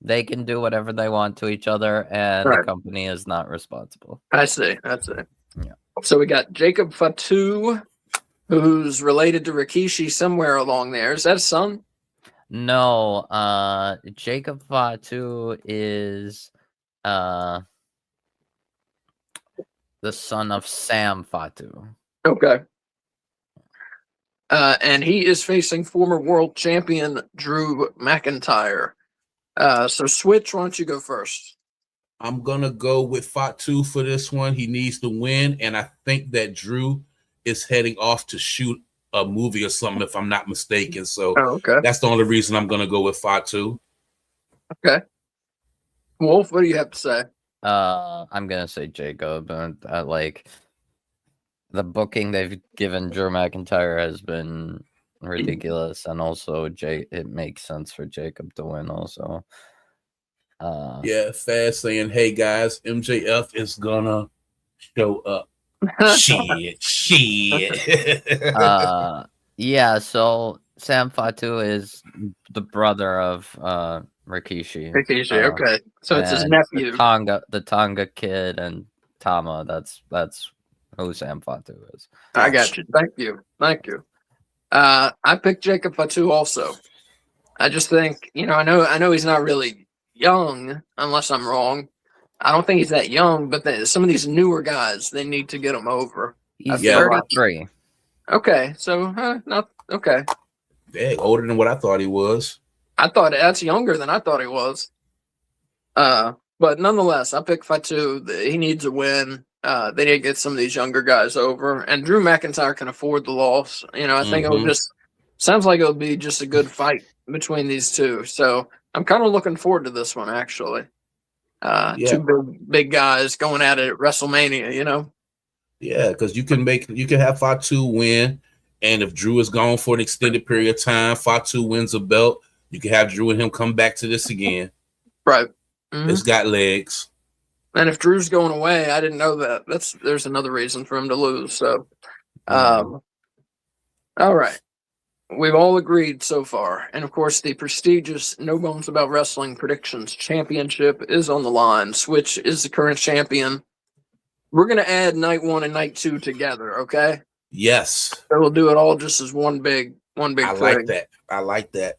they can do whatever they want to each other, and the Right. company is not responsible. I see. That's it. Yeah. So we got Jacob Fatu, who's related to Rikishi somewhere along there. Is that his son? No, Jacob Fatu is the son of Sam Fatu. Okay. And he is facing former world champion Drew McIntyre. So Switch, why don't you go first? I'm gonna go with Fatu for this one. He needs to win, and I think that Drew is heading off to shoot a movie or something, if I'm not mistaken. So okay. That's the only reason I'm gonna go with Fatu. Okay. Wolf, what do you have to say? I'm gonna say Jacob. Like the booking they've given Drew McIntyre has been ridiculous, and also it makes sense for Jacob to win. Also, yeah, Fast saying, "Hey guys, MJF is gonna show up." shit. Yeah. So Sam Fatu is the brother of Rikishi. Rikishi, okay. So it's his nephew. The Tonga kid and Tama. That's who Sam Fatu is. I got you. Thank you. I picked Jacob Fatu also. I just think, I know he's not really young, unless I'm wrong. I don't think he's that young, but some of these newer guys, they need to get him over. He's 33. Okay, so not okay. Yeah, older than what I thought he was. I thought that's younger than I thought he was. But nonetheless, I picked Fatu. He needs a win. They need to get some of these younger guys over, and Drew McIntyre can afford the loss. I think it'll just sounds like it'll be just a good fight between these two. So I'm kind of looking forward to this one, actually. Two big guys going at it at WrestleMania, Yeah, because you can have Fatu win, and if Drew is gone for an extended period of time, Fatu wins a belt. You can have Drew and him come back to this again. Right. It's got legs. And if Drew's going away, I didn't know that. There's another reason for him to lose. So, all right. We've all agreed so far. And of course, the prestigious No Bones About Wrestling Predictions Championship is on the line. Switch is the current champion. We're going to add night 1 and night 2 together, okay? Yes. So we'll do it all just as one big I like that.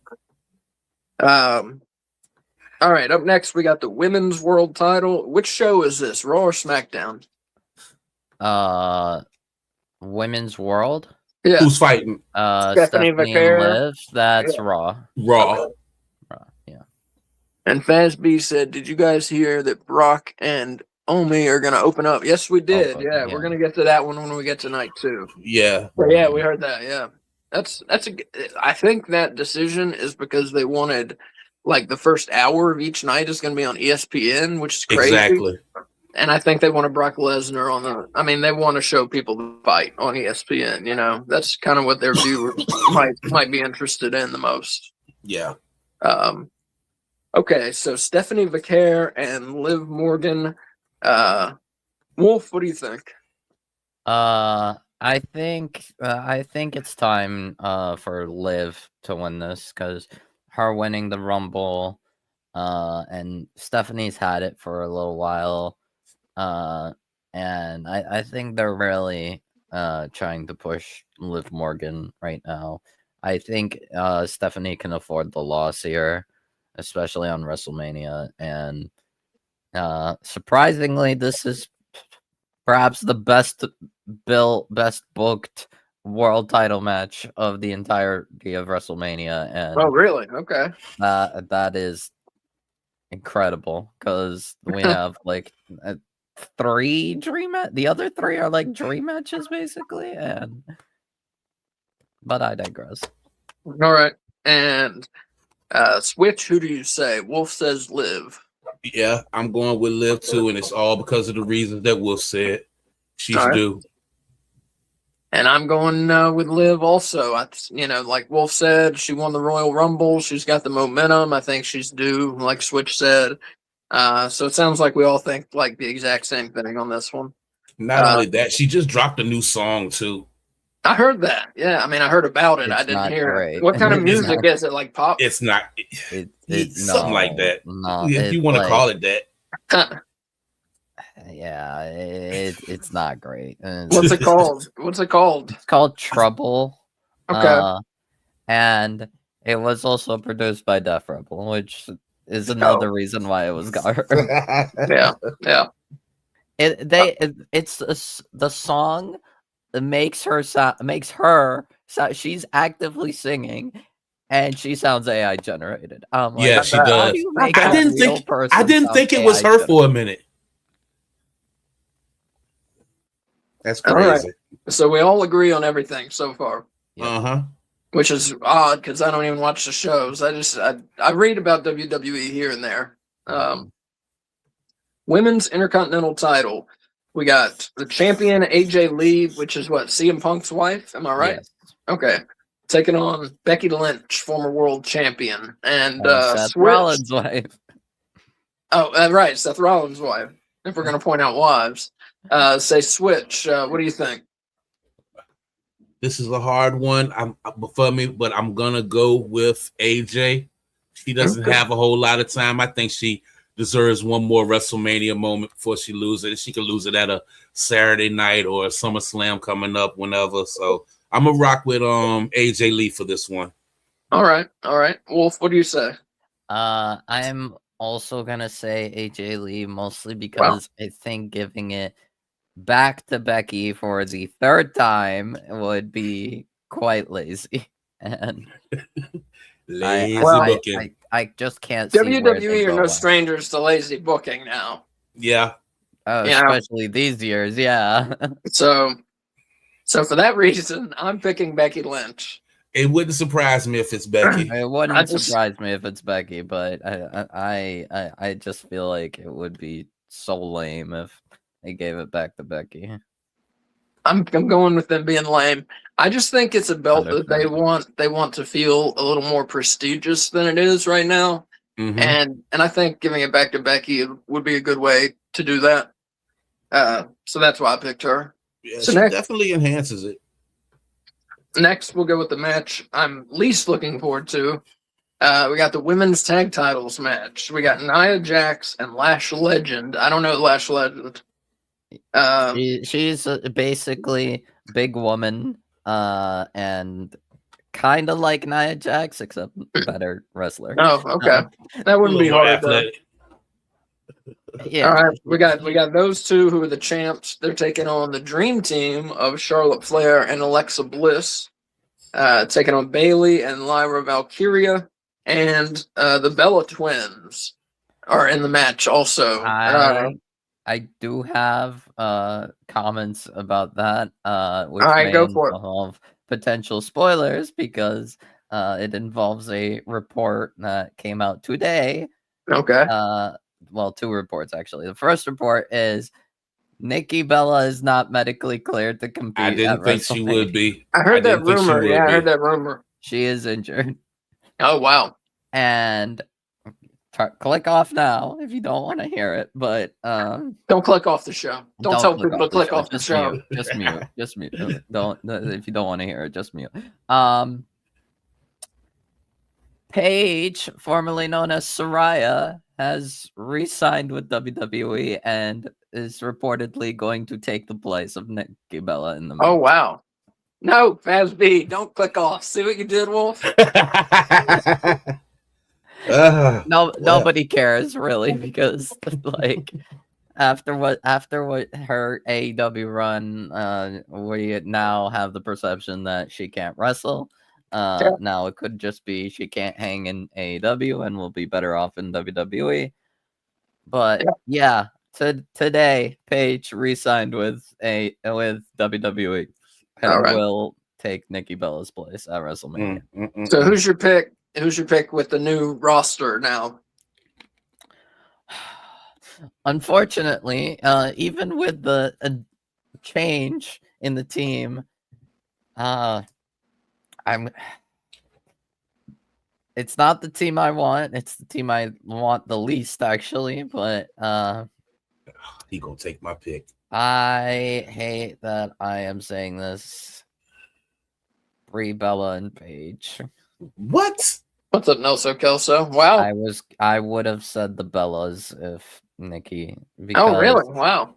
All right, up next we got the Women's World Title. Which show is this, Raw or SmackDown? Women's World. Yeah. Who's fighting? Stephanie Vaquer. And Liv. That's Raw. Raw. Yeah. And Fazby said, "Did you guys hear that Brock and Omi are going to open up?" Yes, we did. Yeah, we're going to get to that one when we get to night 2. Yeah. But yeah, we heard that. Yeah, I think that decision is because they wanted. Like the first hour of each night is going to be on ESPN, which is crazy. Exactly. And I think they want to Brock Lesnar they want to show people the fight on ESPN. That's kind of what their viewers might be interested in the most. Yeah. Okay, so Stephanie Vaquer and Liv Morgan. Wolf, what do you think? I think it's time for Liv to win this because her winning the Rumble, and Stephanie's had it for a little while, and I think they're really trying to push Liv Morgan right now. I think Stephanie can afford the loss here, especially on WrestleMania, and surprisingly, this is perhaps the best booked world title match of the entirety of WrestleMania. And oh, really? Okay. That is incredible because we have like 3 dream the other 3 are like dream matches basically, but I digress. All right. And Switch, who do you say? Wolf says Liv. Yeah, I'm going with Liv too, and it's all because of the reasons that Wolf said. She's due. And I'm going with Liv also. Like Wolf said, she won the Royal Rumble. She's got the momentum. I think she's due, like Switch said. So it sounds like we all think like the exact same thing on this one. Not only that, she just dropped a new song too. I heard that. Yeah, I mean, I heard about it. I It's didn't not hear it. great. What kind of It's music is it? Like pop? It's not. Something like that. No, If you want to call it that. Yeah, it's not great. What's it called? What's it called? It's called Trouble. Okay. And it was also produced by Def Rebel, which is another reason why it was garbage. Yeah. The song makes her she's actively singing, and she sounds AI generated. Yeah, she does. I didn't think it was her for a minute. That's crazy. All right. So we all agree on everything so far. Yep. Which is odd because I don't even watch the shows. I read about WWE here and there. Women's Intercontinental title. We got the champion AJ Lee, which is what, CM Punk's wife. Am I right? Yes. Okay. Taking on Becky Lynch, former world champion, and Seth Rollins' wife. Oh, right, Seth Rollins' wife. If we're gonna point out wives, say Switch. What do you think? This is a hard one. For me, but I'm gonna go with AJ. She doesn't have a whole lot of time. I think she deserves one more WrestleMania moment before she loses it. She could lose it at a Saturday night or a SummerSlam coming up whenever. So I'm gonna rock with AJ Lee for this one. All right. Wolf, what do you say? I'm also gonna say AJ Lee, mostly because I think giving it back to Becky for the third time would be quite lazy. And I just can't see WWE are no strangers to lazy booking now. Yeah. Especially these years, yeah. So for that reason, I'm picking Becky Lynch. It wouldn't surprise me if it's Becky. It wouldn't surprise me if it's Becky, but I just feel like it would be so lame if they gave it back to Becky. I'm going with them being lame. I just think it's a belt that they want to feel a little more prestigious than it is right now. Mm-hmm. And I think giving it back to Becky would be a good way to do that. So that's why I picked her. Yeah, so she definitely enhances it. Next, we'll go with the match I'm least looking forward to. We got the women's tag titles match. We got Nia Jax and Lash Legend. I don't know Lash Legend. She's basically big woman, and kind of like Nia Jax, except better wrestler. Oh, okay. That wouldn't be hard. Yeah. All right, we got those two who are the champs. They're taking on the dream team of Charlotte Flair and Alexa Bliss, taking on Bayley and Lyra Valkyria, and the Bella Twins are in the match also. I do have comments about that, which may involve potential spoilers because it involves a report that came out today. Okay. Well, two reports actually. The first report is Nikki Bella is not medically cleared to compete. I didn't think she would be. I heard that rumor. Yeah, I heard that rumor. She is injured. Oh wow! And click off now if you don't want to hear it. But don't click off the show. Don't tell people to click off the show. Just mute. Just mute. Don't if you don't want to hear it. Just mute. Paige, formerly known as Saraya, has re-signed with WWE and is reportedly going to take the place of Nikki Bella in the match. Oh wow! No, Faz B, don't click off. See what you did, Wolf? Nobody cares really because like after what her AEW run, we now have the perception that she can't wrestle. Now it could just be she can't hang in AEW and will be better off in WWE. But today Paige re-signed with WWE and will take Nikki Bella's place at WrestleMania. So who's your pick? Who's your pick with the new roster now? Unfortunately, even with the change in the team, it's not the team I want. It's the team I want the least, actually. But he gonna take my pick. I hate that I am saying this. Brie Bella and Paige. What? What's up, Nelson Kelso? Wow. I would have said the Bellas if Nikki. Oh, Because really? Wow.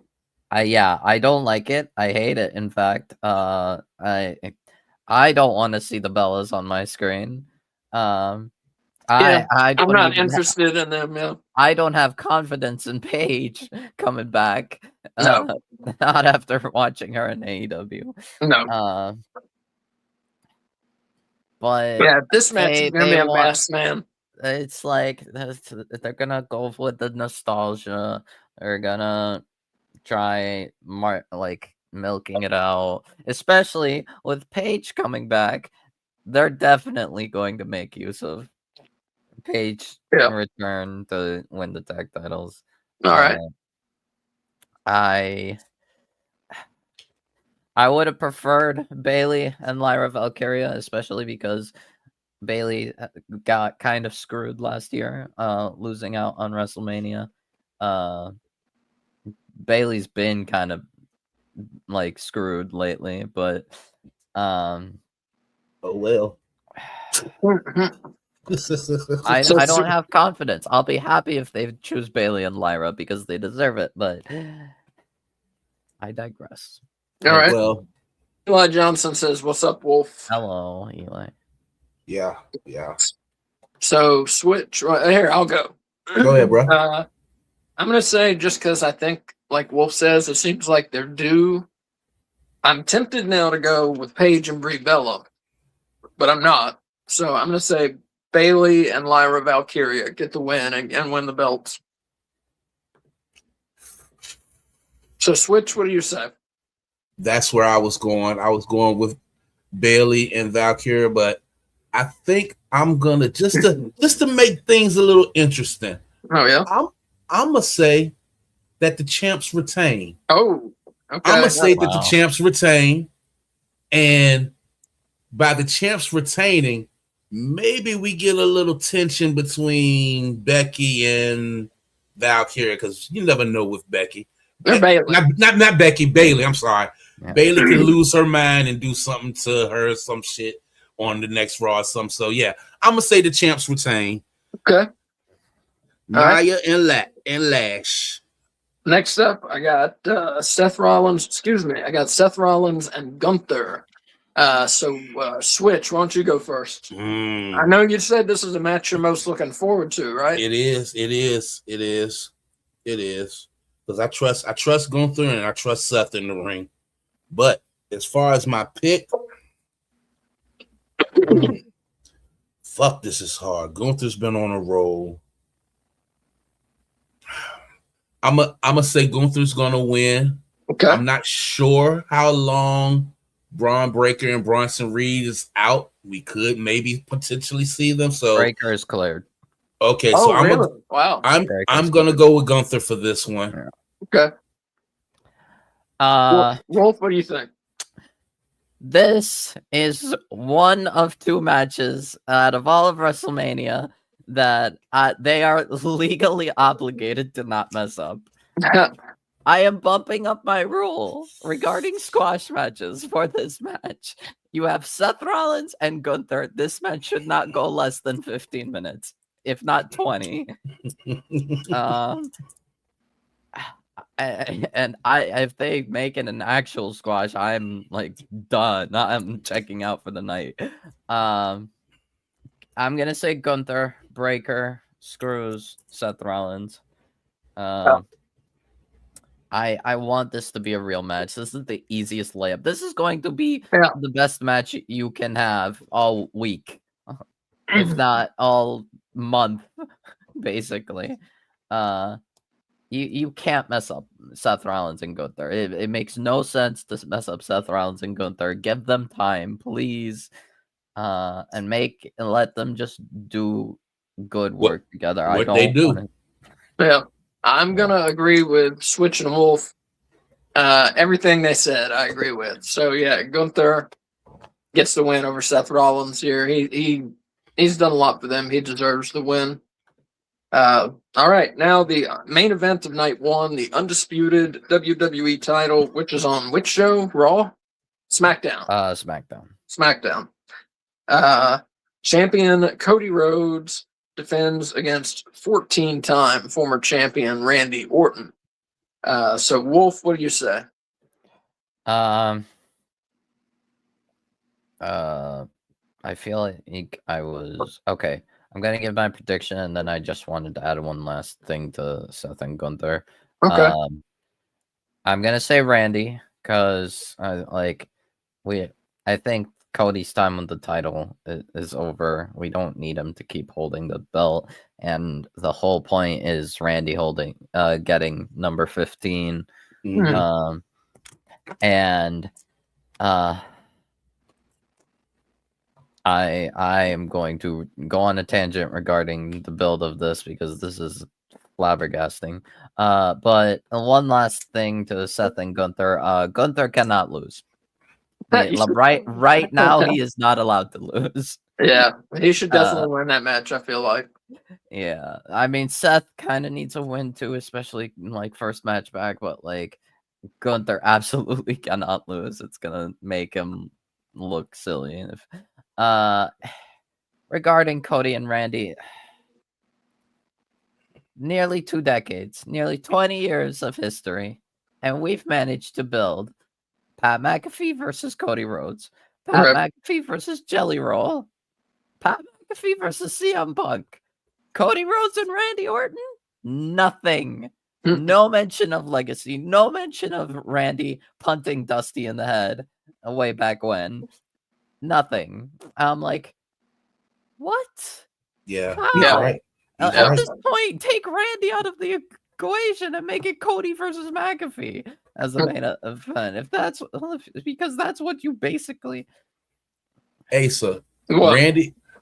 I don't like it. I hate it. In fact, I don't want to see the Bellas on my screen. Yeah, I I'm don't not even interested in them. Yeah. I don't have confidence in Paige coming back. No. Not after watching her in AEW. No. But Yeah, this match is gonna be a want. mess, man. It's like they're gonna go with the nostalgia. They're gonna try like milking it out, especially with Paige coming back. They're definitely going to make use of Paige Yeah. return to win the tag titles. All right. I would have preferred Bailey and Lyra Valkyria, especially because Bailey got kind of screwed last year, losing out on WrestleMania. Bailey's been kind of like screwed lately, but Oh well. I don't have confidence. I'll be happy if they choose Bailey and Lyra because they deserve it, but I digress. All right. Well, Eli Johnson says, "What's up, Wolf?" Hello, Eli. Yeah. So switch right here. I'll go. go ahead, bro. I'm gonna say just because I think, like Wolf says, it seems like they're due. I'm tempted now to go with Paige and Brie Bella, but I'm not. So I'm gonna say Bailey and Lyra Valkyria get the win and win the belts. So switch. What do you say? That's where I was going. I was going with Bailey and Valkyria, but I think I'm gonna just to make things a little interesting. Oh yeah. I'm gonna say that the champs retain. Oh, okay. I'm gonna say that Wow. the champs retain, and by the champs retaining, maybe we get a little tension between Becky and Valkyria because you never know with Becky. Bailey. Not Becky, Bailey. I'm sorry. Yeah. Bailey can lose her mind and do something to her, some shit on the next Raw or something. So yeah, I'm gonna say the champs retain. Okay. Nia and Lash. Next up, I got Seth Rollins. Excuse me. I got Seth Rollins and Gunther. So switch. Why don't you go first? I know you said this is the match you're most looking forward to, right? It is. Because I trust Gunther and I trust Seth in the ring. But as far as my pick, fuck, this is hard. Gunther's been on a roll. I'm a say Gunther's gonna win. Okay. I'm not sure how long Braun Breaker and Bronson Reed is out. We could maybe potentially see them. So Breaker is cleared. okay, Oh, so really? Wow. I'm gonna go with Gunther for this one. Okay. Wolf, what do you think? This is one of two matches out of all of WrestleMania that they are legally obligated to not mess up. I am bumping up my rule regarding squash matches for this match. You have Seth Rollins and Gunther. This match should not go less than 15 minutes, if not 20. If they make it an actual squash, I'm like done. I'm checking out for the night. I'm gonna say Gunther, Breaker, screws Seth Rollins. I want this to be a real match. This is the easiest layup. This is going to be the best match you can have all week, if not all month, basically. You can't mess up Seth Rollins and Gunther. It makes no sense to mess up Seth Rollins and Gunther. Give them time, please, and let them just do good work together. What they do. Yeah, I'm gonna agree with Switch and Wolf. Everything they said, I agree with. So yeah, Gunther gets the win over Seth Rollins here. He's done a lot for them. He deserves the win. All right, now the main event of night one, the undisputed WWE title, which is on which show? Raw? SmackDown. SmackDown. SmackDown. Champion Cody Rhodes defends against 14-time former champion Randy Orton. So Wolf, what do you say? I feel like I was okay. I'm gonna give my prediction, and then I just wanted to add one last thing to Seth and Gunther. Okay. I'm gonna say Randy because I think Cody's time on the title is over. We don't need him to keep holding the belt, and the whole point is Randy getting number 15. Mhm. And I am going to go on a tangent regarding the build of this because this is flabbergasting. But one last thing to Seth and Gunther. Gunther cannot lose. Right now, he is not allowed to lose. Yeah, he should definitely win that match, I feel like. Yeah, I mean, Seth kind of needs a win too, especially like first match back, but like Gunther absolutely cannot lose. It's gonna make him look silly. Regarding Cody and Randy, nearly 2 decades, nearly 20 years of history, and we've managed to build Pat McAfee versus Cody Rhodes, Pat McAfee versus Jelly Roll, Pat McAfee versus CM Punk, Cody Rhodes and Randy Orton. Nothing. No mention of legacy. No mention of Randy punting Dusty in the head way back when. Nothing. I'm like, what? Yeah. Yeah. Right. At this point, take Randy out of the equation and make it Cody versus McAfee as the main event. If that's because that's what you basically. Asa, What?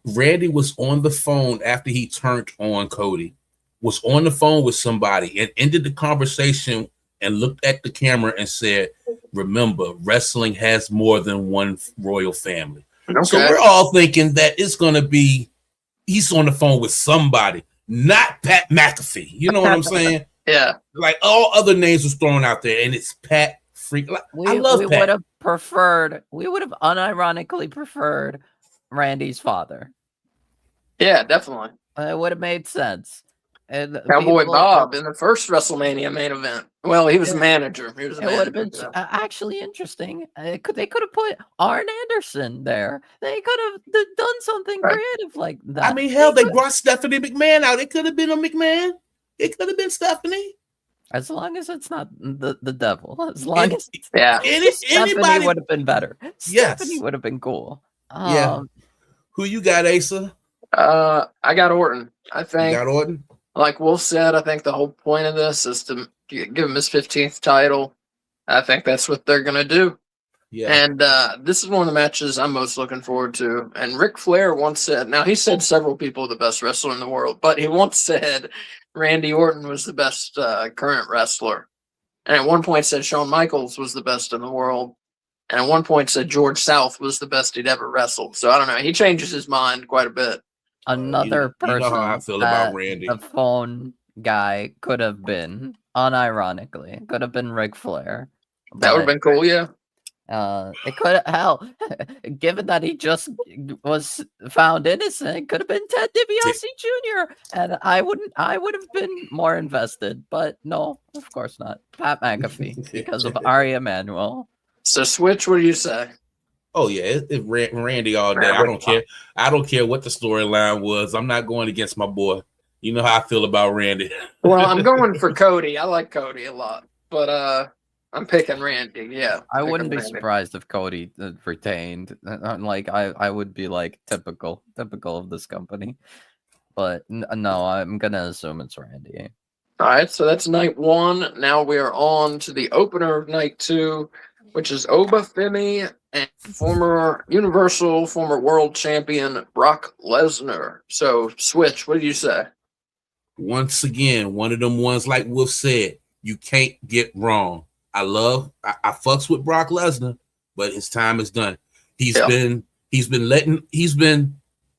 Randy was on the phone after he turned on Cody. Was on the phone with somebody and ended the conversation and looked at the camera and said, "Remember, wrestling has more than one royal family." Okay. So we're all thinking that it's going to be he's on the phone with somebody, not Pat McAfee. You know what I'm saying? Yeah. Like all other names was thrown out there, and it's Pat Freak. I love Pat. We would have unironically preferred Randy's father. Yeah, definitely. It would have made sense. And Cowboy Bob in the first WrestleMania main event. Well, he was a manager. He was a it would have been actually interesting. They could have put Arn Anderson there. They could have done something creative like that. I mean, hell, they brought Stephanie McMahon out. It could have been a McMahon. It could have been Stephanie. As long as it's not the devil. As long as anybody would have been better. Stephanie would have been cool. Yeah. Who you got, Asa? I got Orton. I think. You got Orton? Like Wolf said, I think the whole point of this is to give him his 15th title. I think that's what they're going to do. Yeah. And this is one of the matches I'm most looking forward to. And Ric Flair once said, now he said several people are the best wrestler in the world, but he once said Randy Orton was the best current wrestler. And at one point said Shawn Michaels was the best in the world. And at one point said George South was the best he'd ever wrestled. So I don't know. He changes his mind quite a bit. Another person you know how I feel about Randy. The phone guy could have been, unironically, could have been Ric Flair. That would have been cool, yeah. It could given that he just was found innocent, it could have been Ted DiBiase Jr. And I would have been more invested, but no, of course not. Pat McAfee because of Ari Emanuel. So Switch, what do you say? Oh yeah, it's Randy all day. I don't care. I don't care what the storyline was. I'm not going against my boy. You know how I feel about Randy. Well, I'm going for Cody. I like Cody a lot, but I'm picking Randy. Yeah, I wouldn't be surprised if Cody retained. Like I would be like typical of this company. But no, I'm gonna assume it's Randy. All right, so that's night one. Now we are on to the opener of night two, which is Oba Femi and former Universal, former World Champion Brock Lesnar. So, Switch, what do you say? Once again, one of them ones like Wolf said, you can't get wrong. I fucks with Brock Lesnar, but his time is done. He's been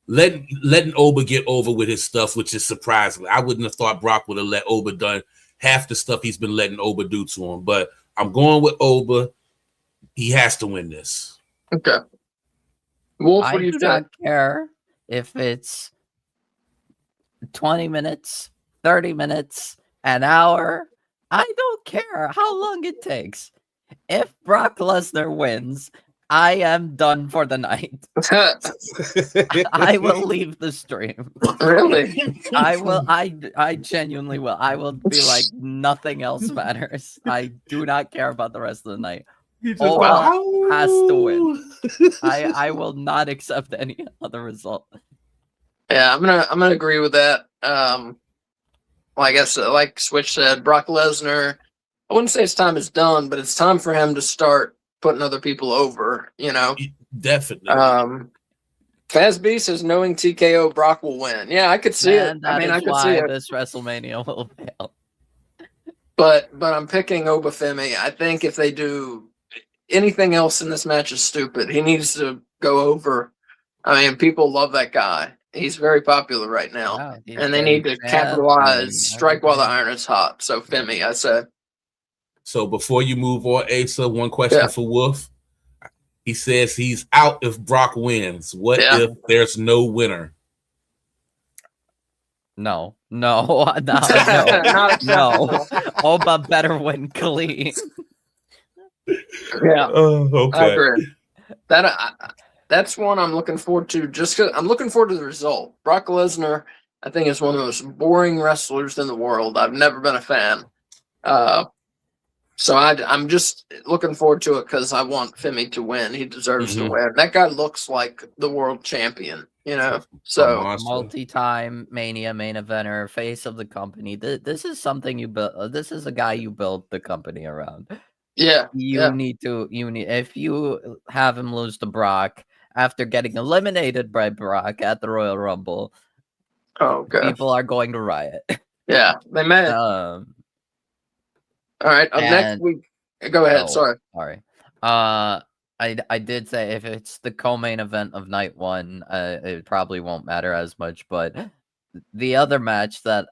letting Oba get over with his stuff, which is surprising. I wouldn't have thought Brock would have let Oba done half the stuff he's been letting Oba do to him. But I'm going with Oba. He has to win this. Okay. Wolf, I what do you do say? not care if it's 20 minutes, 30 minutes, an hour. I don't care how long it takes. If Brock Lesnar wins, I am done for the night. I will leave the stream. Really? I will. I genuinely will. I will be like, nothing else matters. I do not care about the rest of the night. Oba has to win. I will not accept any other result. Yeah, I'm gonna agree with that. Well, I guess like Switch said, Brock Lesnar. I wouldn't say his time is done, but it's time for him to start putting other people over. You know, Definitely. Faz B says knowing TKO Brock will win. Yeah, I could see it. I mean, I could see it. This WrestleMania will fail. But I'm picking Obafemi. I think if they do anything else in this match is stupid. He needs to go over. I mean, people love that guy. He's very popular right now. Yeah, and they need to capitalize, strike while the iron is hot. So Femi, I said. So before you move on, Asa, one question for Wolf. He says he's out if Brock wins. What if there's no winner? No. Oba better win clean. Yeah. Okay. I agree. That's one I'm looking forward to. Just because I'm looking forward to the result. Brock Lesnar, I think, is one of the most boring wrestlers in the world. I've never been a fan. So I'm just looking forward to it because I want Femi to win. He deserves to win. That guy looks like the world champion, you know. So multi-time Mania main eventer, face of the company. This is something you built. This is a guy you built the company around. Yeah, you need if you have him lose to Brock after getting eliminated by Brock at the Royal Rumble. Oh, God. People are going to riot. Yeah, they may. All right, up next week. Go ahead. Sorry. I did say if it's the co-main event of night one, it probably won't matter as much. But the other match that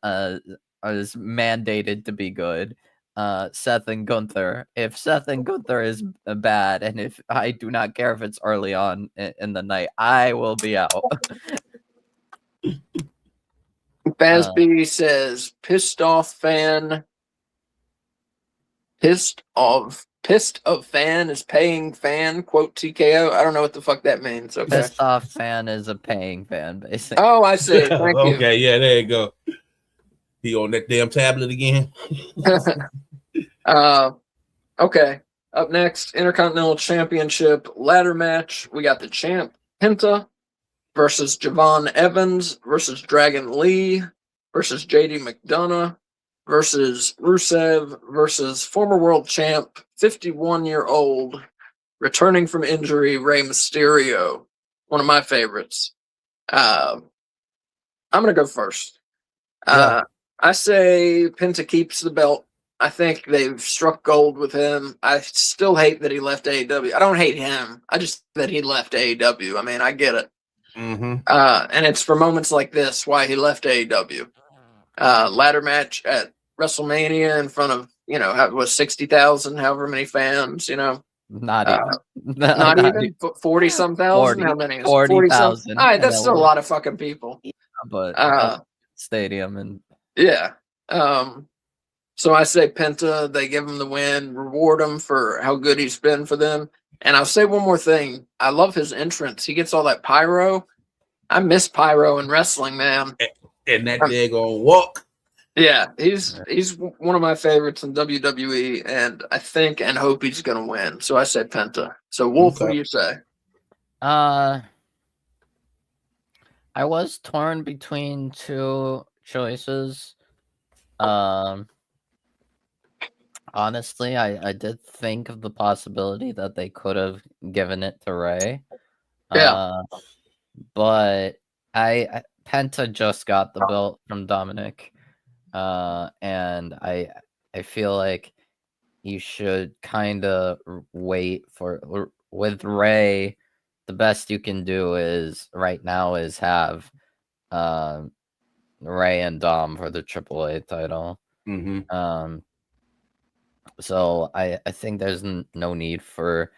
is mandated to be good, Seth and Gunther. If Seth and Gunther is bad, and if I do not care if it's early on in the night, I will be out. Basby says pissed off fan. Pissed of fan is paying fan, quote TKO. I don't know what the fuck that means. Okay. Pissed off fan is a paying fan, basically. Oh, I see. Thank you. Okay, yeah, there you go. He on that damn tablet again. Okay. Up next, Intercontinental Championship ladder match. We got the champ Penta versus Javon Evans versus Dragon Lee versus JD McDonough versus Rusev versus former world champ, 51-year-old, returning from injury, Rey Mysterio. One of my favorites. I'm going to go first. I say Penta keeps the belt. I think they've struck gold with him. I still hate that he left AEW. I don't hate him. I just that he left AEW. I mean, I get it. And it's for moments like this why he left AEW. Ladder match at WrestleMania in front of, was 60,000, however many fans, Not even. Not even 40-some thousand. How many? 40,000. All right, that's still a lot of fucking people. Yeah, but stadium and so I say Penta. They give him the win, reward him for how good he's been for them. And I'll say one more thing. I love his entrance. He gets all that pyro. I miss pyro in wrestling, man. And that daggone walk. Yeah, he's one of my favorites in WWE, and I think and hope he's gonna win. So I said Penta. So Wolf, what do you say? I was torn between two choices. Honestly, I did think of the possibility that they could have given it to Rey. But Penta just got the belt from Dominic. And I feel like you should kind of wait for with Rey. The best you can do right now is have Rey and Dom for the AAA title. So I think there's no need for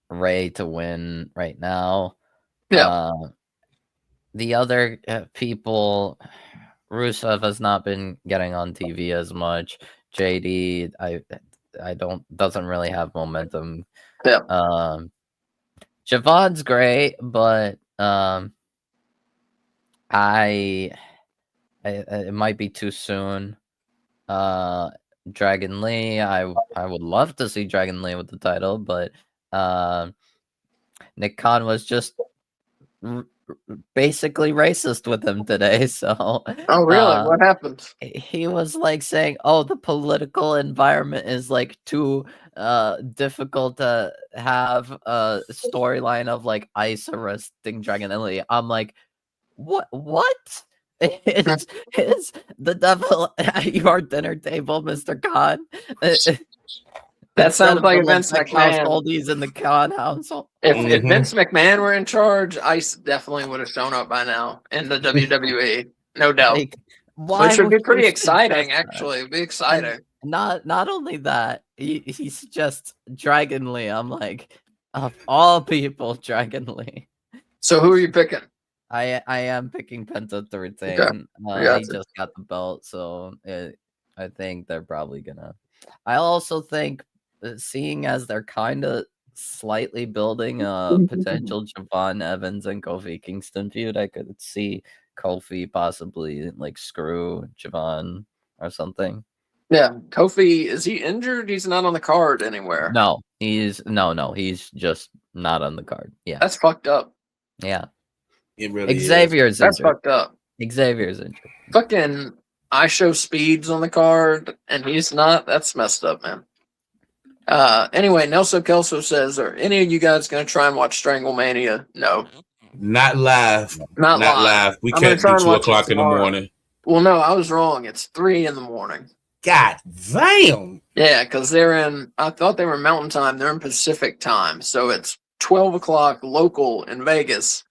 Rey to win right now. Yeah. The other people, Rusev has not been getting on TV as much. JD, doesn't really have momentum. Yeah. Javon's great, but it might be too soon. Dragon Lee, I would love to see Dragon Lee with the title, but Nick Khan was just basically racist with him today. So, Oh, really? What happened? he was like saying, "Oh, the political environment is like too difficult to have a storyline of like ICE arresting Dragon Lee." I'm like, what? Is the devil at your dinner table, Mr. Khan? That Instead sounds of like the a Vince Levesque McMahon. household, he's in the Khan household. If Vince McMahon were in charge, Ice definitely would have shown up by now in the WWE, no doubt. Like, why Which would be would pretty you exciting, suggest actually. that? It'd be exciting. And not only that, he's just Dragon Lee. I'm like, of all people, Dragon Lee. So who are you picking? I am picking Penta to retain. Okay. He just got the belt, so I think they're probably gonna. I also think, seeing as they're kind of slightly building a potential Javon Evans and Kofi Kingston feud, I could see Kofi possibly like screw Javon or something. Yeah, Kofi, is he injured? He's not on the card anywhere. No, he's just not on the card. Yeah, That's fucked up. yeah. It really Xavier's That's injured. fucked up. Xavier's injured. Fucking I Show Speed's on the card and he's not. That's messed up, man. Anyway, Nelson Kelso says, are any of you guys going to try and watch Stranglemania? No. Not live. Not live. We I'm can't gonna try do and 2 watch it o'clock in the tomorrow. morning. Well, no, I was wrong. It's 3 in the morning. God damn. Yeah, because I thought they were Mountain Time. They're in Pacific Time. So it's 12 o'clock local in Vegas,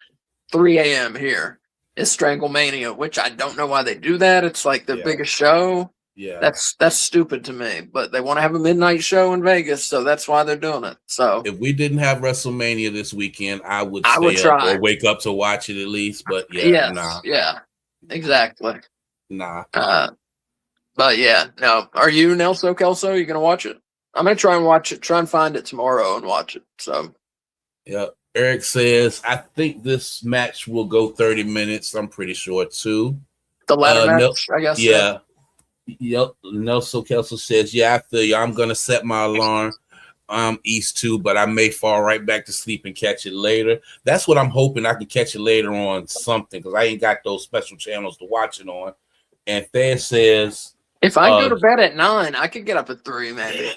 3 a.m. here. It's Stranglemania, which I don't know why they do that. It's like their biggest show. Yeah. That's stupid to me. But they want to have a midnight show in Vegas, so that's why they're doing it. So if we didn't have WrestleMania this weekend, I would try or wake up to watch it at least. But yeah, exactly. Nah. But yeah, no. Are you Nelson Kelso? Are you gonna watch it? I'm gonna try and watch it. Try and find it tomorrow and watch it. So, yeah. Eric says, I think this match will go 30 minutes. I'm pretty sure too. The ladder match, I guess. Yeah. Yep. Nelson Kelso says, yeah, I feel you. I'm gonna set my alarm. East too, but I may fall right back to sleep and catch it later. That's what I'm hoping. I can catch it later on something because I ain't got those special channels to watch it on. And Thad says, if I go to bed at 9, I could get up at 3, maybe.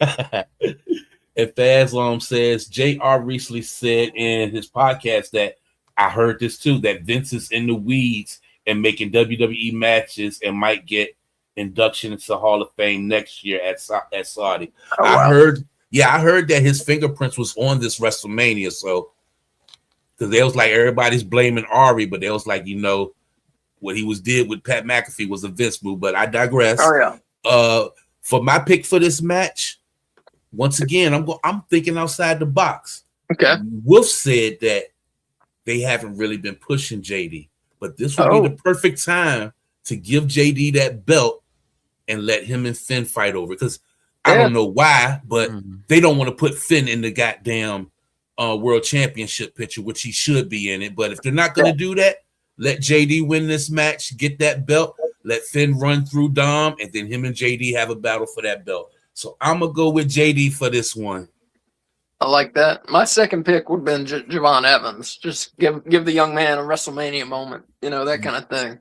And Fazlom says, JR recently said in his podcast that I heard this too, that Vince is in the weeds and making WWE matches and might get induction into the Hall of Fame next year at Saudi. Oh, wow. I heard that his fingerprints was on this WrestleMania. So, because they was like, everybody's blaming Ari, but they was like, what he did with Pat McAfee was a Vince move, but I digress. Oh yeah. For my pick for this match, once again, I'm thinking outside the box. Okay. Wolf said that they haven't really been pushing JD, but this would be the perfect time to give JD that belt and let him and Finn fight over. Because I don't know why, but they don't want to put Finn in the goddamn world championship picture, which he should be in it. But if they're not going to do that, let JD win this match, get that belt, let Finn run through Dom, and then him and JD have a battle for that belt. So I'm going to go with JD for this one. I like that. My second pick would have been Javon Evans. Just give the young man a WrestleMania moment, that kind of thing.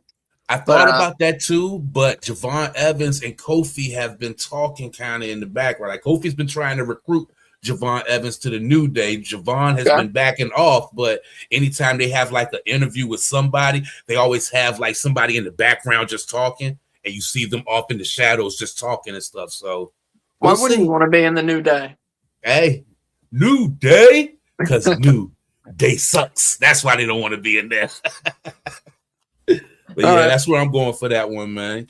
I thought about that too, but Javon Evans and Kofi have been talking kind of in the background. Like Kofi's been trying to recruit Javon Evans to the New Day. Javon has been backing off, but anytime they have like an interview with somebody, they always have like somebody in the background just talking, and you see them off in the shadows just talking and stuff. So why wouldn't you want to be in the New Day? Hey, New Day? Because New Day sucks. That's why they don't want to be in there. But that's where I'm going for that one, man.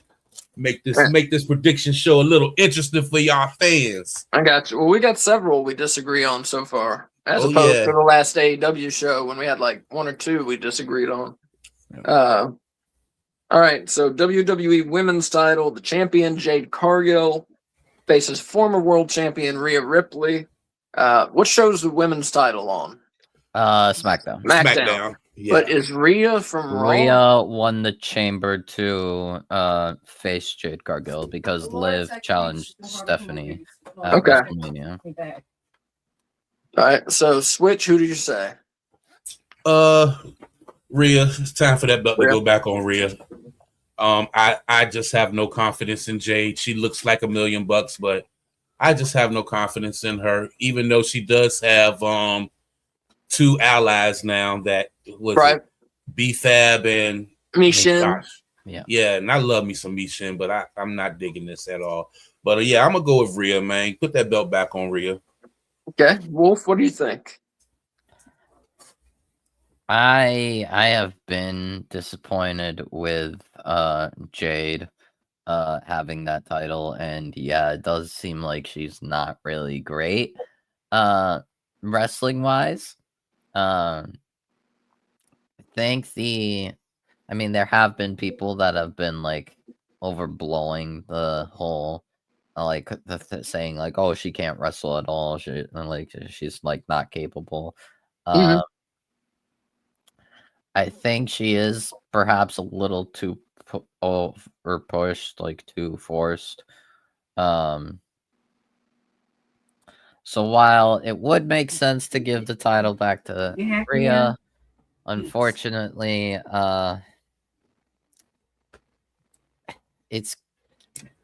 Make this prediction show a little interesting for y'all fans. I got you. Well, we got several we disagree on so far. as Oh, opposed yeah. to the last AEW show when we had like one or two we disagreed on. All right, so WWE Women's Title, the champion Jade Cargill faces former world champion Rhea Ripley. What show's the women's title on? SmackDown. SmackDown. Yeah. But is Rhea from Raw? Rhea won the chamber to face Jade Cargill because Liv challenged Stephanie at Okay. WrestleMania. All right, so Switch, who did you say? Rhea. It's time for that belt to Rhea. go back on Rhea. I just have no confidence in Jade. She looks like $1 million, but I just have no confidence in her, even though she does have two allies now that was Right. B-Fab and Mishin. Yeah, and I love me some Mishin, but I'm not digging this at all. But yeah, I'm gonna go with Rhea, man. Put that belt back on Rhea. Okay, Wolf, what do you think? I have been disappointed with Jade having that title, and yeah, it does seem like she's not really great wrestling wise. I think there have been people that have been like overblowing the whole like saying like, oh, she can't wrestle at all, she's like not capable. Mhm. I think she is perhaps a little too pushed, like too forced. So while it would make sense to give the title back to Rhea, unfortunately, it's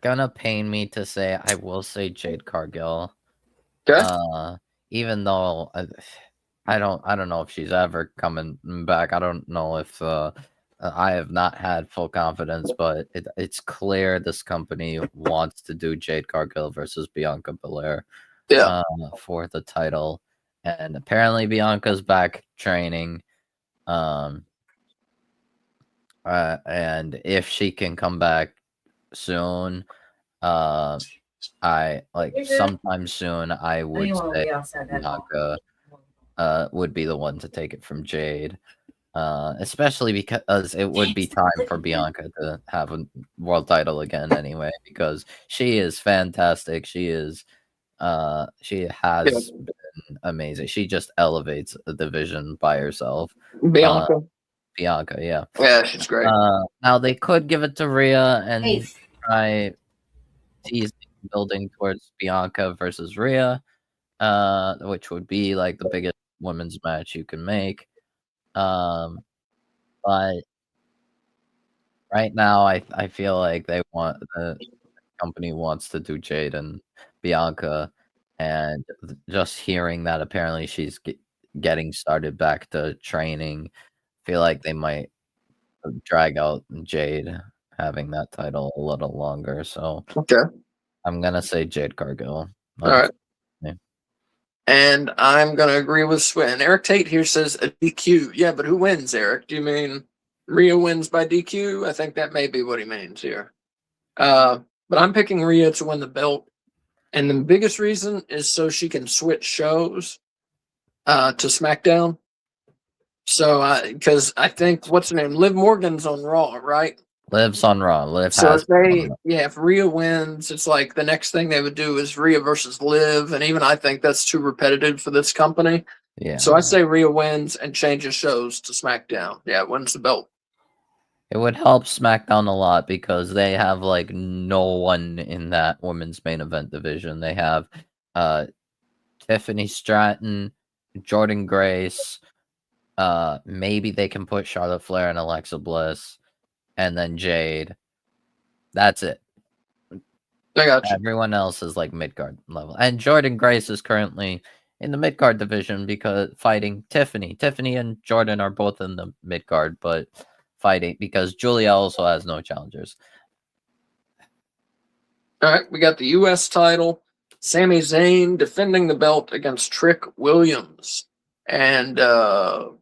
gonna pain me to say I will say Jade Cargill. Okay. Even though I don't know if she's ever coming back. I don't know if I have not had full confidence, but it's clear this company wants to do Jade Cargill versus Bianca Belair for the title, and apparently Bianca's back training. And if she can come back soon, I like sometime soon, I would say Bianca would be the one to take it from Jade, especially because it would be time for Bianca to have a world title again anyway, because she is fantastic. She has been amazing. She just elevates the division by herself. Bianca. Bianca, yeah. Yeah, she's great. Now they could give it to Rhea and try teasing, building towards Bianca versus Rhea, which would be like the biggest women's match you can make. But right now, I feel like the company wants to do Jade and Bianca, and just hearing that apparently she's getting started back to training, feel like they might drag out Jade having that title a little longer. So Okay. I'm gonna say Jade Cargill. All right. And I'm going to agree with Swin. Eric Tate here says a DQ. Yeah, but who wins, Eric? Do you mean Rhea wins by DQ? I think that may be what he means here. But I'm picking Rhea to win the belt. And the biggest reason is so she can switch shows to SmackDown. So, because I think, what's her name? Liv Morgan's on Raw, right? Liv's on Raw. So if Rhea wins, it's like the next thing they would do is Rhea versus Liv, and even I think that's too repetitive for this company. Yeah. So I say Rhea wins and changes shows to SmackDown. Yeah, wins the belt. It would help SmackDown a lot because they have like no one in that women's main event division. They have Tiffany Stratton, Jordan Grace. Maybe they can put Charlotte Flair and Alexa Bliss. And then Jade. That's it. I got you. Everyone else is like mid-card level. And Jordan Grace is currently in the mid-card division because fighting Tiffany. Tiffany and Jordan are both in the mid-card, but fighting because Julia also has no challengers. All right, we got the U.S. title. Sami Zayn defending the belt against Trick Williams. And Wolf,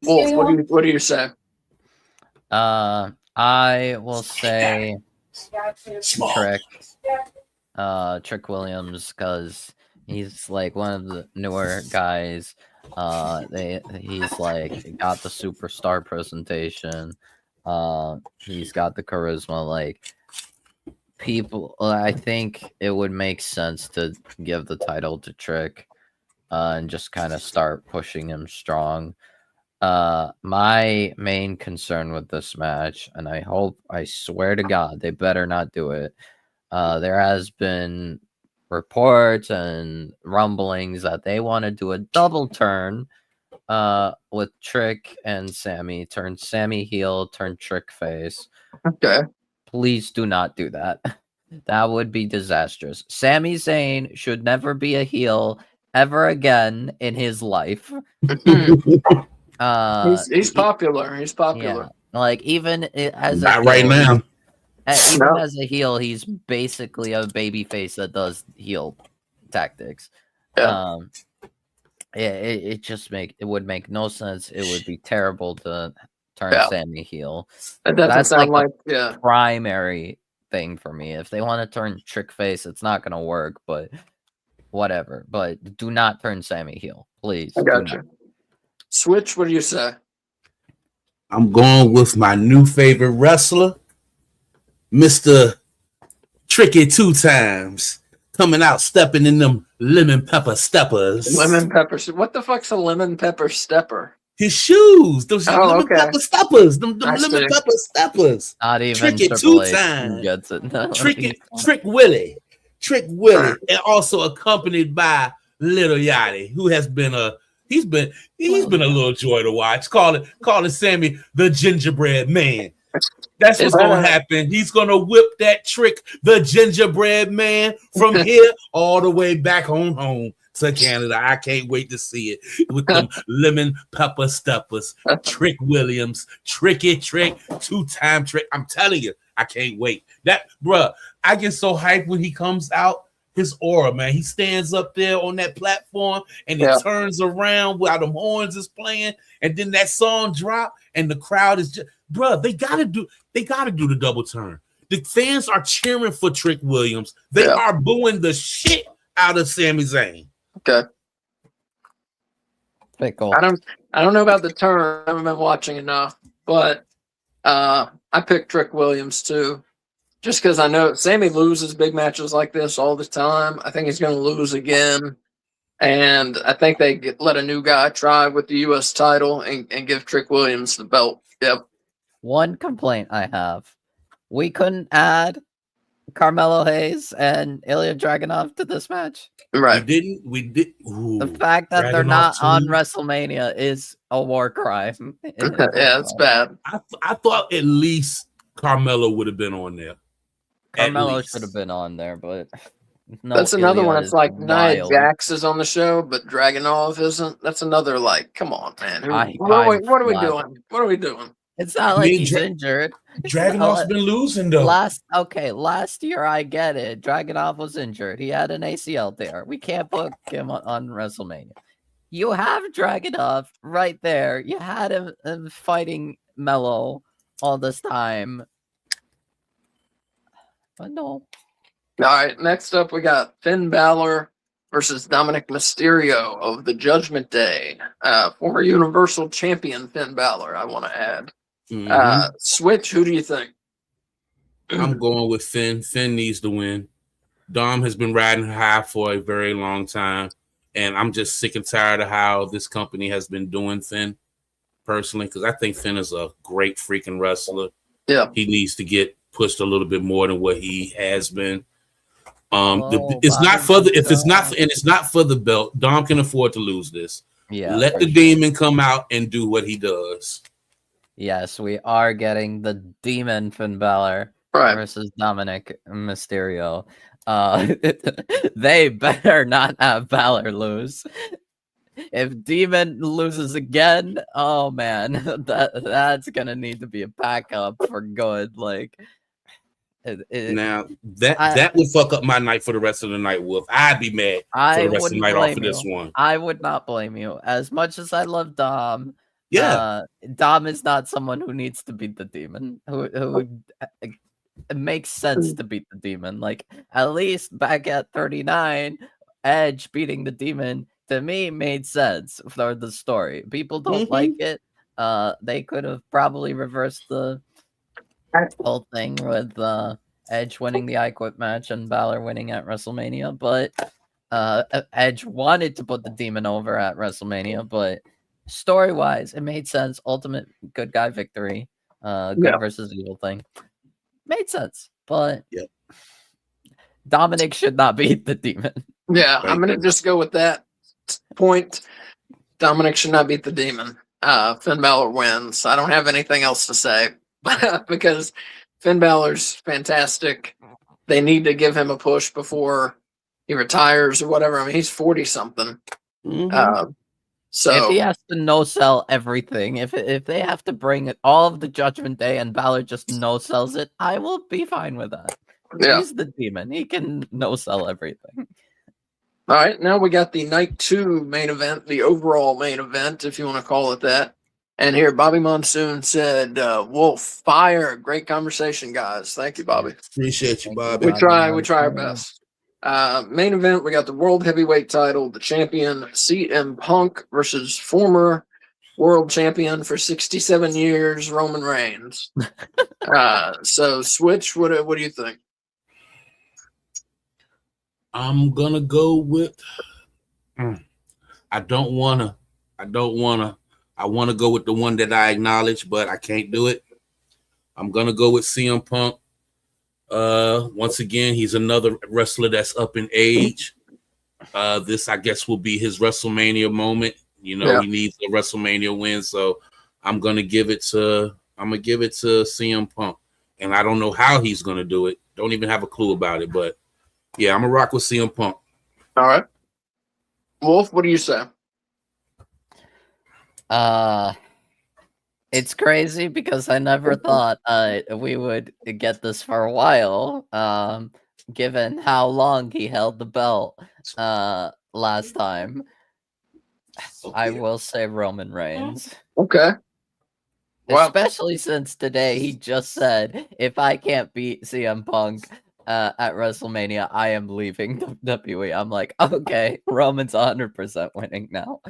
what do you say? I will say Small. Trick Williams, because he's like one of the newer guys. He's like got the superstar presentation. He's got the charisma. Like people, I think it would make sense to give the title to Trick, and just kind of start pushing him strong. My main concern with this match, and I swear to God, they better not do it. There has been reports and rumblings that they want to do a double turn with Trick and Sammy. Turn Sammy heel, turn Trick face. Okay. Please do not do that. That would be disastrous. Sami Zayn should never be a heel ever again in his life. He's popular. He's popular. Yeah, like even as Not a right heel, now. even No. as a heel, he's basically a babyface that does heel tactics. Yeah. It would make no sense. It would be terrible to turn Yeah. Sammy heel. That doesn't That's sound like like yeah. primary thing for me. If they want to turn Trick face, it's not gonna work, but whatever. But do not turn Sammy heel, please. I do got not. you. Switch, what do you say? I'm going with my new favorite wrestler, Mr. Tricky 2 times, coming out stepping in them lemon pepper steppers. Lemon pepper. What the fuck's a lemon pepper stepper? His shoes, those lemon okay. pepper steppers, them I lemon see. pepper steppers. Not even Tricky Triple 2 H times. gets it. No, Trick Willie, and also accompanied by Little Yachty, who has been he's been a little joy to watch. Calling Sammy the gingerbread man. That's what's gonna happen. He's gonna whip that Trick, the gingerbread man, from here all the way back home to Canada. I can't wait to see it with them lemon pepper steppers. Trick Williams, Tricky Trick, 2-time Trick. I'm telling you, I can't wait. That bruh, I get so hyped when he comes out. His aura, man. He stands up there on that platform and he turns around while the horns is playing, and then that song drop, and the crowd is just, bruh, they gotta do the double turn. The fans are cheering for Trick Williams. They are booing the shit out of Sami Zayn. Okay. Pickle. I don't know about the turn. I haven't been watching enough, but I picked Trick Williams too. Just because I know Sammy loses big matches like this all the time. I think he's going to lose again. And I think they let a new guy try with the U.S. title and give Trick Williams the belt. Yep. One complaint I have. We couldn't add Carmelo Hayes and Ilya Dragunov to this match. Right. We did. Ooh, the fact that they're Dragunov not too. on WrestleMania is a war crime. Yeah, it's bad. I thought at least Carmelo would have been on there. Carmelo should have been on there, but no, that's another Ilya one. It's is like Nia wild. Jax is on the show, but Dragunov isn't. That's another like, come on, man. What are we doing? What are we doing? It's not like he's injured. Dragunov's been losing though. Last year I get it. Dragunov was injured. He had an ACL there. We can't book him on WrestleMania. You have Dragunov right there. You had him fighting Melo all this time. But no. All right, next up we got Finn Balor versus Dominic Mysterio of the Judgment Day. Former Universal Champion Finn Balor, I want to add. Switch, who do you think? I'm going with Finn. Finn needs to win. Dom has been riding high for a very long time, and I'm just sick and tired of how this company has been doing Finn, personally, because I think Finn is a great freaking wrestler. Yeah. He needs to get pushed a little bit more than what he has been. It's not for the belt. Dom can afford to lose this. Yeah. Let the demon come out and do what he does. Yes, we are getting the demon Finn Balor versus Dominic Mysterio. They better not have Balor lose. If Demon loses again, oh man, that's gonna need to be a backup for good. Like, now that would fuck up my night for the rest of the night, Wolf. I'd be mad for the rest of the night off of this one. I would not blame you. As much as I love Dom, yeah, Dom is not someone who needs to beat the Demon. Who it makes sense to beat the Demon. Like, at least back at 39, Edge beating the Demon to me made sense for the story. People don't Mhm. like it. They could have probably reversed the whole thing with Edge winning the I Quit match and Balor winning at WrestleMania, but Edge wanted to put the Demon over at WrestleMania, but story-wise, it made sense. Ultimate good guy victory, good versus evil thing, made sense. But Yep. Dominic should not beat the Demon. Yeah, I'm Thank gonna you. just go with that point. Dominic should not beat the Demon. Finn Balor wins. I don't have anything else to say because Finn Balor's fantastic. They need to give him a push before he retires or whatever. I mean, he's 40 something. Mhm. So If he has to no sell everything, if they have to bring it all of the Judgment Day and Balor just no sells it, I will be fine with that. yeah. He's the Demon. He can no sell everything. All right, now we got the night 2 main event, the overall main event, if you want to call it that. And here, Bobby Monsoon said, Wolf, fire. Great conversation, guys. Thank you, Bobby. Appreciate you, Bobby. We try our best. Main event, we got the World Heavyweight title, the champion, CM Punk versus former world champion for 67 years, Roman Reigns. So, Switch, what do you think? I'm gonna go with. I want to go with the one that I acknowledge, but I can't do it. I'm gonna go with CM Punk. Once again, he's another wrestler that's up in age. This, I guess, will be his WrestleMania moment. You know, He needs a WrestleMania win, so I'm gonna give it to CM Punk. And I don't know how he's gonna do it. Don't even have a clue about it, but yeah, I'm gonna rock with CM Punk. All right, Wolf, what do you say? It's crazy because I never thought we would get this for a while, given how long he held the belt last time. I will say Roman Reigns. Okay. Wow. Especially since today he just said, if I can't beat CM Punk at WrestleMania, I am leaving WWE. I'm like, okay, Roman's 100% winning now.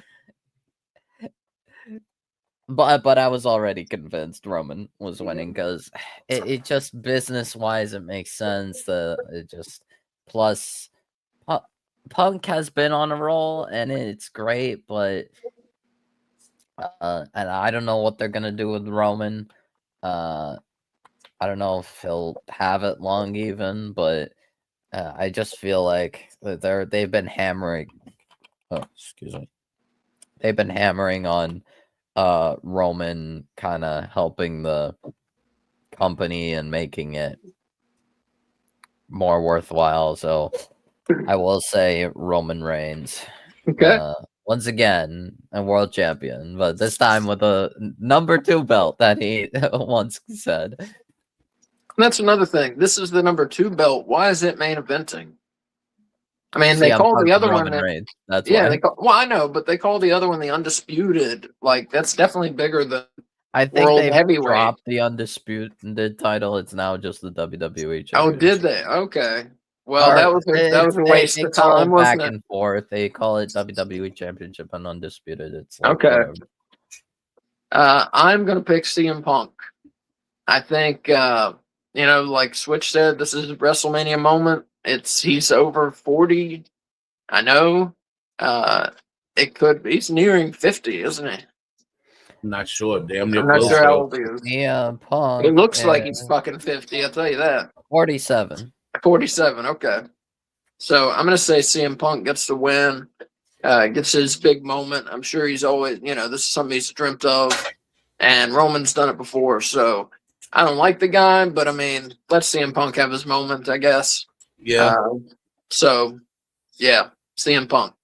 But I was already convinced Roman was winning because it just business-wise, it makes sense. Plus Punk has been on a roll and it's great, but and I don't know what they're gonna do with Roman. I don't know if he'll have it long even, but I just feel like they've been hammering. Oh, excuse me. They've been hammering on Roman kind of helping the company and making it more worthwhile. So I will say Roman Reigns. Okay. Once again, a world champion, but this time with a number 2 belt that he once said. That's another thing. This is the number 2 belt. Why is it main eventing? I mean, they CM call Punk the other and one. Roman Reigns. That's Yeah, why. they call. Well, I know, but they call the other one the Undisputed. Like that's definitely bigger than I think World they've Heavyweight. dropped the Undisputed title. It's now just the WWE Championship. Oh, did they? Okay. Well, Or that was a waste they of call time, it wasn't back it? and forth. They call it WWE Championship and Undisputed. It's like, Okay. whatever. I'm gonna pick CM Punk. I think like Switch said, this is a WrestleMania moment. He's over 40. I know. It could be. He's nearing 50, isn't he? I'm not sure. Damn near I'm not close. sure how though. old he is. Yeah, Punk. It looks like he's fucking 50. I'll tell you that. 47. 47. Okay. So I'm gonna say CM Punk gets the win. Gets his big moment. I'm sure he's always, this is something he's dreamt of, and Roman's done it before. So I don't like the guy, but I mean, let CM Punk have his moment, I guess. Yeah. So yeah, CM Punk.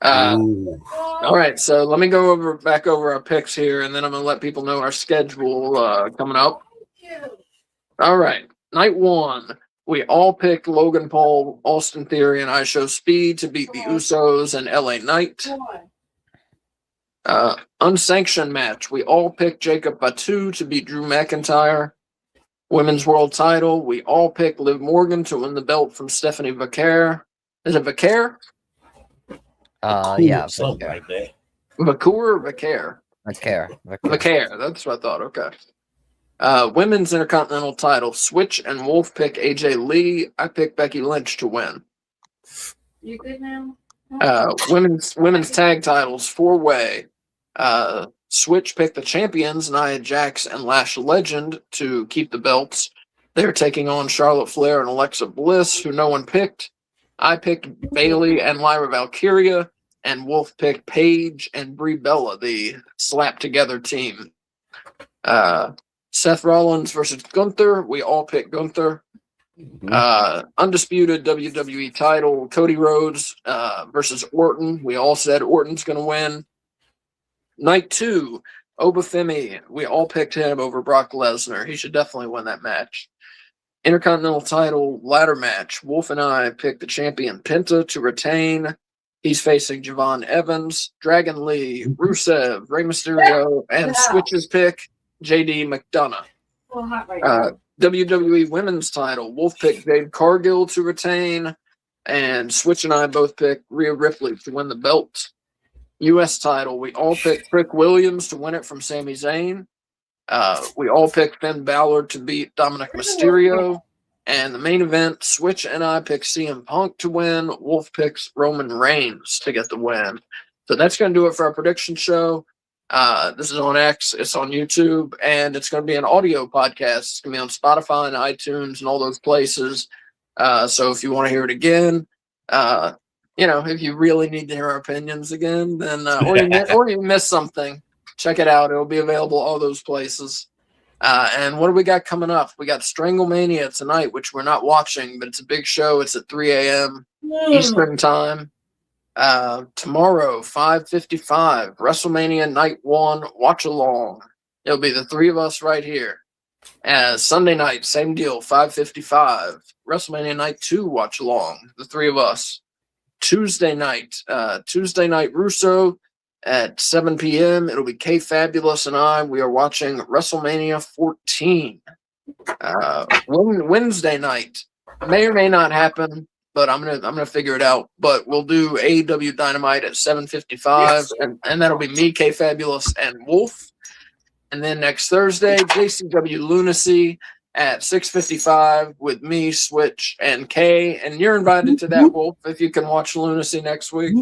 All right, so let me go back over our picks here, and then I'm gonna let people know our schedule coming up. All right, night 1. We all picked Logan Paul, Austin Theory, and I Show Speed to beat the Usos and LA Knight. Unsanctioned match. We all picked Jacob Batu to beat Drew McIntyre. Women's World Title. We all picked Liv Morgan to win the belt from Stephanie Vaquer. Is it Vaquer? Yeah, something like that. Vakur or Vaquer? Vaquer. That's what I thought. Okay. Women's Intercontinental title. Switch and Wolf pick AJ Lee. I pick Becky Lynch to win. You good now? Women's tag titles 4-way. Switch picked the champions Nia Jax and Lash Legend to keep the belts. They're taking on Charlotte Flair and Alexa Bliss, who no one picked. I picked Bayley and Lyra Valkyria, and Wolf picked Paige and Brie Bella, the slap together team. Seth Rollins versus Gunther. We all picked Gunther. Undisputed WWE title, Cody Rhodes versus Orton. We all said Orton's going to win. Night 2, Obafemi. We all picked him over Brock Lesnar. He should definitely win that match. Intercontinental title ladder match. Wolf and I picked the champion Penta to retain. He's facing Javon Evans, Dragon Lee, Rusev, Rey Mysterio, and Switch's pick, JD McDonough. Well, hot right now. WWE Women's title. Wolf picked Jade Cargill to retain, and Switch and I both picked Rhea Ripley to win the belt. U.S. title. We all picked Trick Williams to win it from Sami Zayn. We all picked Finn Balor to beat Dominic Mysterio. And the main event, Switch and I picked CM Punk to win. Wolf picks Roman Reigns to get the win. So that's going to do it for our prediction show. This is on X, it's on YouTube, and it's going to be an audio podcast. It's going to be on Spotify and iTunes and all those places. So if you want to hear it again, if you really need to hear our opinions again, then or you missed something, check it out. It'll be available all those places. And what do we got coming up? We got Stranglemania tonight, which we're not watching, but it's a big show. It's at 3 a.m. Eastern time. Tomorrow, 5:55, WrestleMania Night 1 watch along. It'll be the three of us right here. Sunday night, same deal, 5:55, WrestleMania Night 2 watch along, the three of us. Tuesday night Russo at 7 p.m. It'll be K Fabulous and I. We are watching WrestleMania 14. Wednesday night may or may not happen, but I'm gonna figure it out. But we'll do AEW Dynamite at 7:55, and that'll be me, K Fabulous, and Wolf. And then next Thursday, JCW Lunacy at 6:55 with me, Switch, and Kay. And you're invited to that, Wolf, if you can watch Lunacy next week.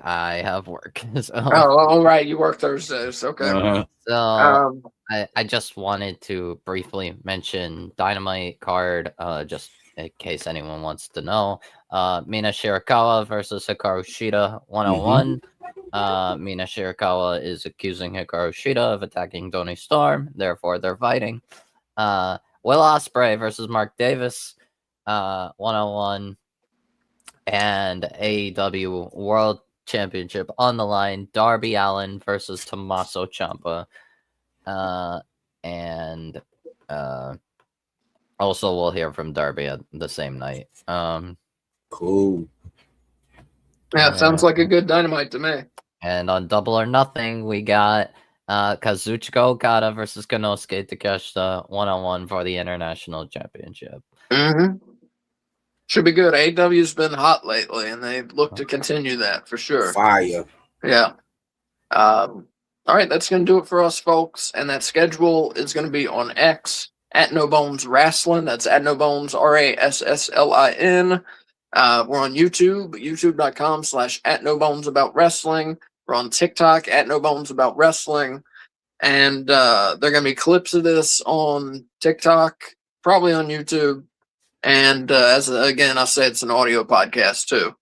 I have work. So. Oh, all right. You work Thursdays. Okay. So I just wanted to briefly mention Dynamite card, just in case anyone wants to know. Mina Shirakawa versus Hikaru Shida 101. Mina Shirakawa is accusing Hikaru Shida of attacking Toni Storm, therefore they're fighting. Will Ospreay versus Mark Davis 101. And AEW World Championship on the line, Darby Allin versus Tommaso Ciampa. And also we'll hear from Darby at the same night. Cool. Yeah, sounds like a good Dynamite to me. And on Double or Nothing, we got Kazuchika Okada versus Konosuke Takeshita 1-on-1 for the International Championship. Mm-hmm. Should be good. AEW's been hot lately, and they look to continue that for sure. Fire. Yeah. All right, that's going to do it for us, folks. And that schedule is going to be on X at No Bones Wrestling. That's at No Bones RASSLIN. We're on YouTube, youtube.com/at No Bones About Wrestling. We're on TikTok at No Bones About Wrestling. And there are going to be clips of this on TikTok, probably on YouTube. And again, I say it's an audio podcast too.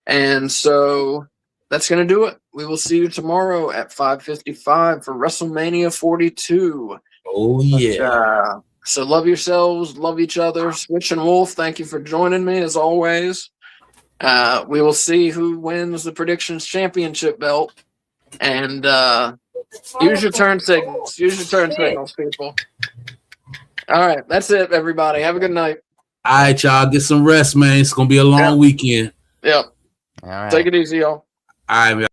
And so that's going to do it. We will see you tomorrow at 5:55 for WrestleMania 42. Oh, yeah. So love yourselves, love each other. Switch and Wolf, thank you for joining me as always. We will see who wins the Predictions Championship belt. And use your turn signals. Use your turn signals, people. All right, that's it, everybody. Have a good night. All right, y'all. Get some rest, man. It's going to be a long weekend. Yep. All right. Take it easy, y'all. All right, man.